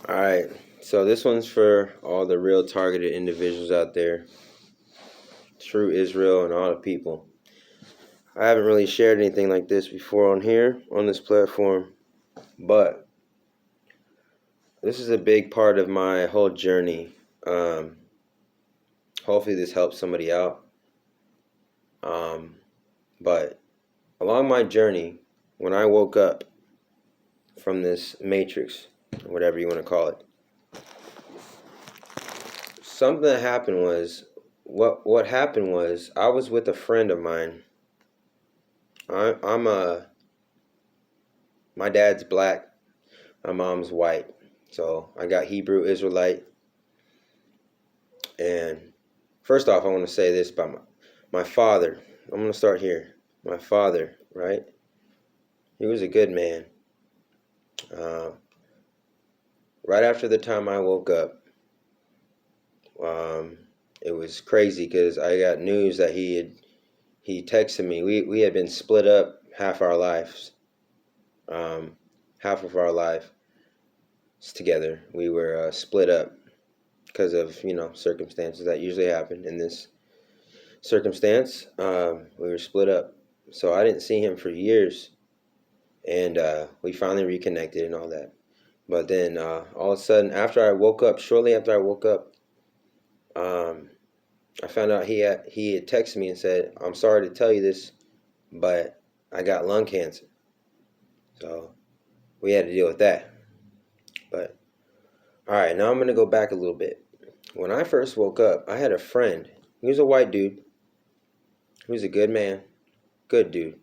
All right, so this one's for all the real targeted individuals out there, true Israel and all the people. I haven't really shared anything like this before on here, on this platform, but this is a big part of my whole journey. Um, Hopefully this helps somebody out. But along my journey, when I woke up from this matrix, whatever you want to call it, something that happened was, what happened was I was with a friend of mine. My dad's black, my mom's white, so I got Hebrew Israelite. And first off, I want to say this about my father. I'm going to start here. My father, right? He was a good man. Right after the time I woke up, it was crazy because I got news that he texted me. We had been split up half our lives. Half of our life together. We were split up because of circumstances that usually happen in this circumstance. We were split up, so I didn't see him for years, and we finally reconnected and all that. But then all of a sudden, shortly after I woke up, I found out he had texted me and said, "I'm sorry to tell you this, but I got lung cancer." So we had to deal with that. But all right, now I'm gonna go back a little bit. When I first woke up, I had a friend. He was a white dude. He was a good man, good dude.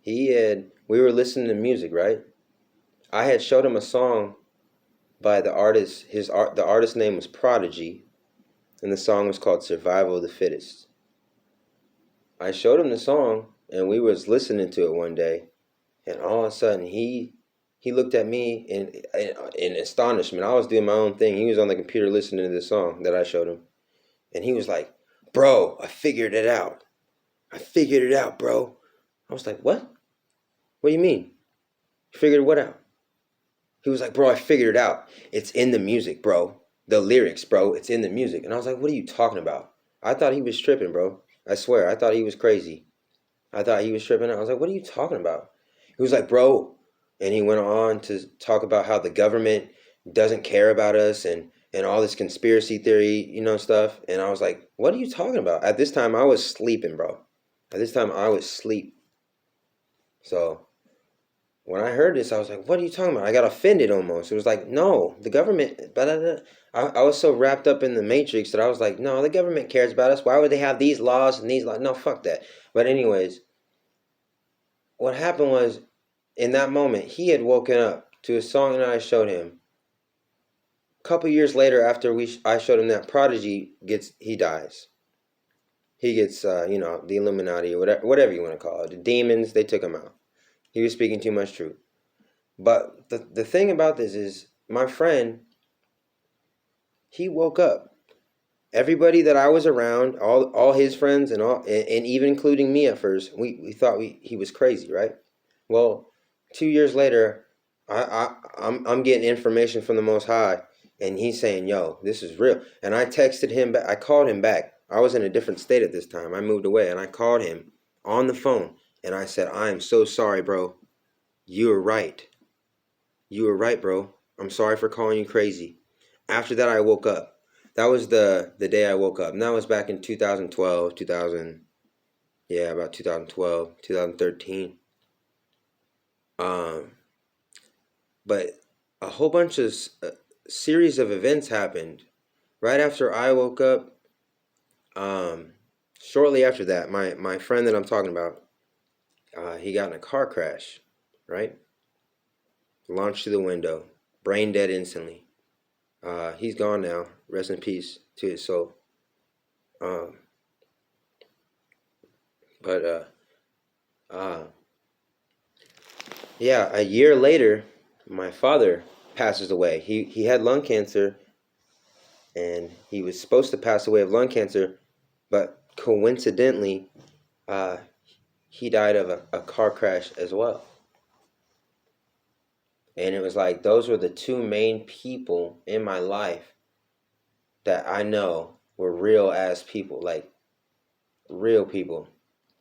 We were listening to music, right? I had showed him a song by the artist. The artist's name was Prodigy, and the song was called "Survival of the Fittest." I showed him the song, and we was listening to it one day, and all of a sudden he looked at me in astonishment. I was doing my own thing. He was on the computer listening to the song that I showed him, and he was like, "Bro, I figured it out. I figured it out, bro." I was like, "What? What do you mean? You figured what out?" He was like, "Bro, I figured it out. It's in the music, bro. The lyrics, bro. It's in the music." And I was like, "What are you talking about?" I thought he was tripping, bro. I swear, I thought he was crazy. I thought he was tripping. I was like, "What are you talking about?" He was like, "Bro," and he went on to talk about how the government doesn't care about us and all this conspiracy theory, stuff. And I was like, "What are you talking about?" At this time, I was sleeping, bro. At this time, I was asleep. So when I heard this, I was like, "What are you talking about?" I got offended almost. It was like, "No, the government." Blah, blah, blah. I was so wrapped up in the matrix that I was like, "No, the government cares about us. Why would they have these laws and these laws? No, fuck that." But anyways, what happened was, in that moment, he had woken up to a song that I showed him. A couple years later, after I showed him that, Prodigy he dies. He gets, the Illuminati or whatever you want to call it. The demons, they took him out. He was speaking too much truth. But the thing about this is, my friend, he woke up. Everybody that I was around, all his friends and even including me at first, we thought he was crazy, right? Well, 2 years later, I'm getting information from the Most High, and he's saying, "Yo, this is real." And I texted him back. I called him back. I was in a different state at this time. I moved away, and I called him on the phone, and I said, "I am so sorry, bro. You were right. You were right, bro. I'm sorry for calling you crazy." After that, I woke up. That was the day I woke up. And that was back in 2012, about 2012, 2013. But a whole bunch of series of events happened right after I woke up. Shortly after that, my friend that I'm talking about, he got in a car crash, right? Launched through the window, brain dead instantly. He's gone now. Rest in peace to his soul. But yeah, a year later, my father passes away. He had lung cancer, and he was supposed to pass away of lung cancer, but coincidentally, he died of a car crash as well. And it was like those were the two main people in my life that I know were real ass people, like real people.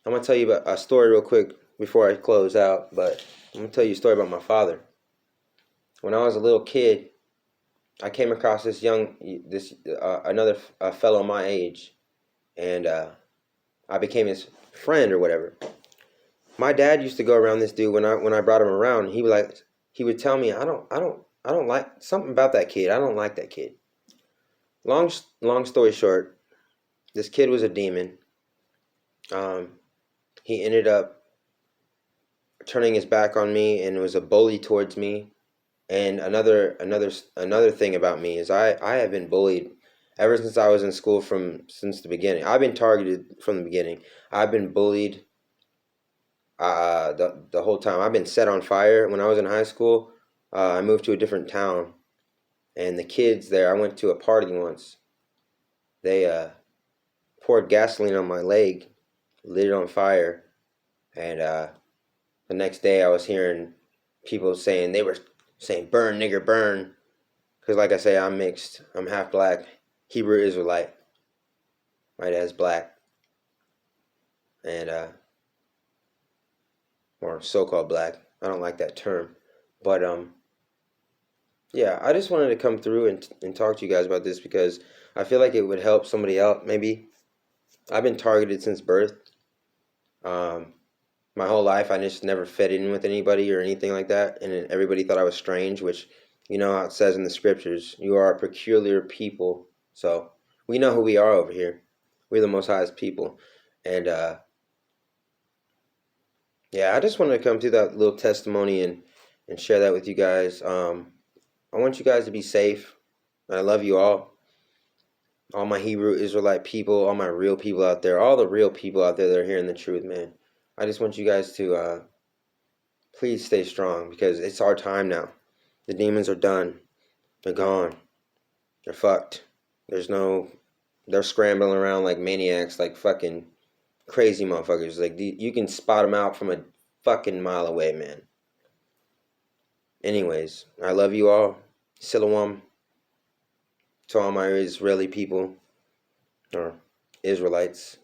I'm gonna tell you about a story real quick before I close out, but I'm gonna tell you a story about my father. When I was a little kid, I came across another fellow my age, and I became his friend or whatever. My dad used to go around this dude when I brought him around. He would tell me, I don't like something about that kid. I don't like that kid. Long story short, this kid was a demon. He ended up turning his back on me and was a bully towards me. And another thing about me is I have been bullied ever since I was in school since the beginning. I've been targeted from the beginning. I've been bullied the whole time. I've been set on fire. When I was in high school, I moved to a different town, and the kids there, I went to a party once. They poured gasoline on my leg, lit it on fire, and the next day I was hearing people saying, they were saying, "Burn, nigger, burn." Because like I say, I'm mixed. I'm half black, Hebrew Israelite. My dad's black, and or so-called black. I don't like that term. But yeah, I just wanted to come through and talk to you guys about this because I feel like it would help somebody out. Maybe I've been targeted since birth. My whole life, I just never fit in with anybody or anything like that, and everybody thought I was strange. Which, you know how it says in the scriptures, you are a peculiar people. So we know who we are over here. We're the Most Highest people, and yeah, I just wanted to come through that little testimony and share that with you guys. I want you guys to be safe. I love you all my Hebrew Israelite people, all my real people out there, all the real people out there that are hearing the truth, man. I just want you guys to please stay strong because it's our time now. The demons are done. They're gone. They're fucked. They're scrambling around like maniacs, like fucking crazy motherfuckers. Like, you can spot them out from a fucking mile away, man. Anyways, I love you all. Silawam to all my Israeli people, or Israelites.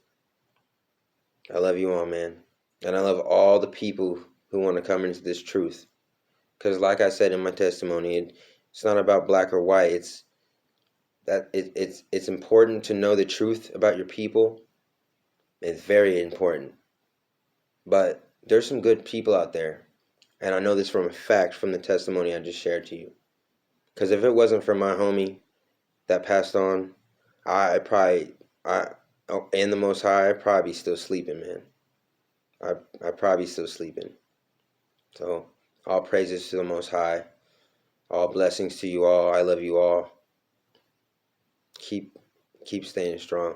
I love you all, man. And I love all the people who want to come into this truth. Because like I said in my testimony, it's not about black or white. It's important to know the truth about your people. It's very important. But there's some good people out there. And I know this from a fact from the testimony I just shared to you. Because if it wasn't for my homie that passed on, I and the Most High, I'd probably be still sleeping, man. I'd probably be still sleeping. So, all praises to the Most High. All blessings to you all. I love you all. Keep staying strong.